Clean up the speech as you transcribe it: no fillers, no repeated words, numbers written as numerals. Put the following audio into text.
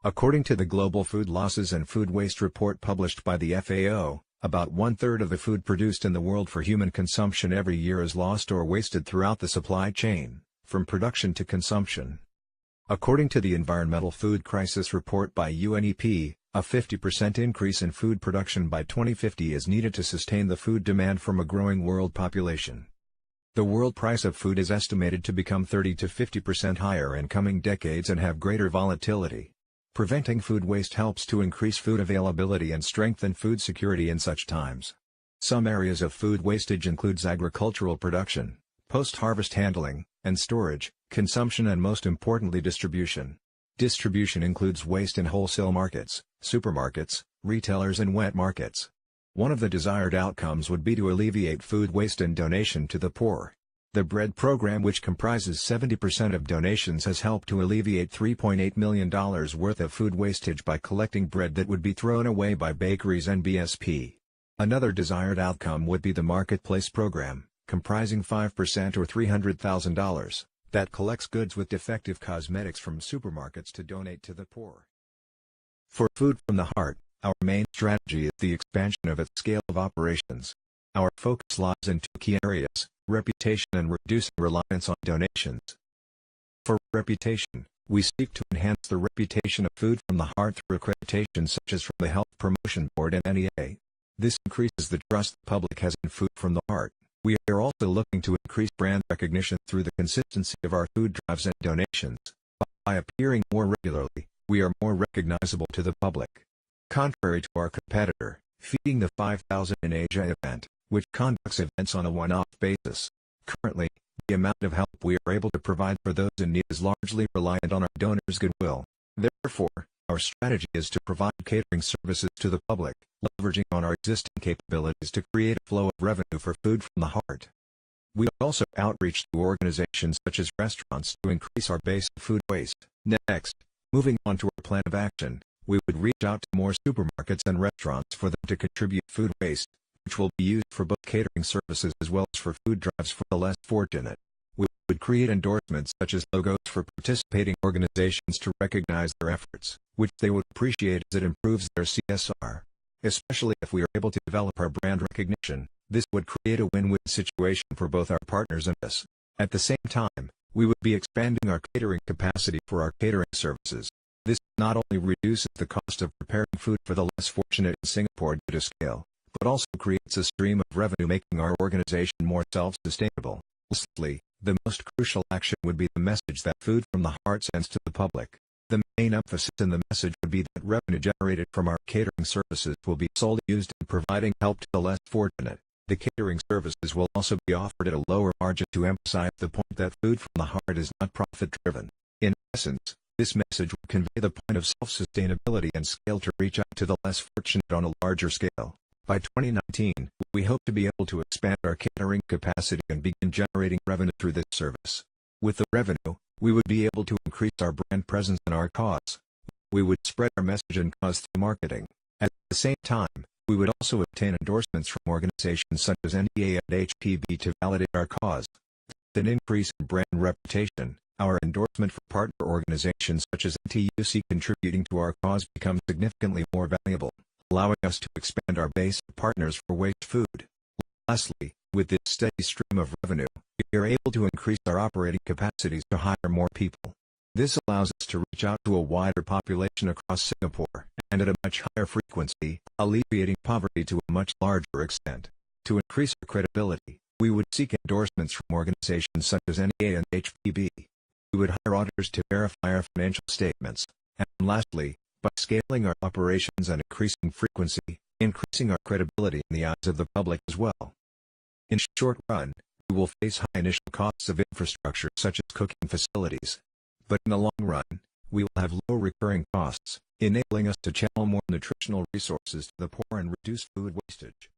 According to the Global Food Losses and Food Waste report published by the FAO, about one-third of the food produced in the world for human consumption every year is lost or wasted throughout the supply chain, from production to consumption. According to the Environmental Food Crisis Report by UNEP, a 50% increase in food production by 2050 is needed to sustain the food demand from a growing world population. The world price of food is estimated to become 30 to 50% higher in coming decades and have greater volatility. Preventing food waste helps to increase food availability and strengthen food security in such times. Some areas of food wastage includes agricultural production, post-harvest handling, and storage, consumption and most importantly distribution. Distribution includes waste in wholesale markets, supermarkets, retailers and wet markets. One of the desired outcomes would be to alleviate food waste and donation to the poor. The bread program, which comprises 70% of donations, has helped to alleviate $3.8 million worth of food wastage by collecting bread that would be thrown away by bakeries and BSP. Another desired outcome would be the marketplace program, comprising 5% or $300,000, that collects goods with defective cosmetics from supermarkets to donate to the poor. For Food from the Heart, our main strategy is the expansion of its scale of operations. Our focus lies in two key areas: reputation and reducing reliance on donations. For reputation, we seek to enhance the reputation of Food from the Heart through accreditation such as from the Health Promotion Board and NEA. This increases the trust the public has in Food from the Heart. We are also looking to increase brand recognition through the consistency of our food drives and donations. By appearing more regularly, we are more recognizable to the public. Contrary to our competitor, Feeding the 5,000 in Asia event, which conducts events on a one-off basis. Currently, the amount of help we are able to provide for those in need is largely reliant on our donors' goodwill. Therefore, our strategy is to provide catering services to the public, leveraging on our existing capabilities to create a flow of revenue for Food from the Heart. We also outreach to organizations such as restaurants to increase our base of food waste. Next, moving on to our plan of action, we would reach out to more supermarkets and restaurants for them to contribute food waste, which will be used for both catering services as well as for food drives for the less fortunate. We would create endorsements such as logos for participating organizations to recognize their efforts, which they would appreciate as it improves their CSR. Especially if we are able to develop our brand recognition, this would create a win-win situation for both our partners and us. At the same time, we would be expanding our catering capacity for our catering services. This not only reduces the cost of preparing food for the less fortunate in Singapore due to scale, but also creates a stream of revenue, making our organization more self-sustainable. Lastly, the most crucial action would be the message that Food from the Heart sends to the public. The main emphasis in the message would be that revenue generated from our catering services will be solely used in providing help to the less fortunate. The catering services will also be offered at a lower margin to emphasize the point that Food from the Heart is not profit-driven. In essence, this message will convey the point of self-sustainability and scale to reach out to the less fortunate on a larger scale. By 2019, we hope to be able to expand our catering capacity and begin generating revenue through this service. With the revenue, we would be able to increase our brand presence and our cause. We would spread our message and cause through marketing. At the same time, we would also obtain endorsements from organizations such as NEA and HPB to validate our cause. With an increase in brand reputation, our endorsement for partner organizations such as NTUC contributing to our cause becomes significantly more valuable, allowing us to expand our base of partners for waste food. Lastly, with this steady stream of revenue, we are able to increase our operating capacities to hire more people. This allows us to reach out to a wider population across Singapore, and at a much higher frequency, alleviating poverty to a much larger extent. To increase our credibility, we would seek endorsements from organizations such as NEA and HPB. We would hire auditors to verify our financial statements. And lastly, by scaling our operations and increasing frequency, increasing our credibility in the eyes of the public as well. In short run, we will face high initial costs of infrastructure such as cooking facilities. But in the long run, we will have low recurring costs, enabling us to channel more nutritional resources to the poor and reduce food wastage.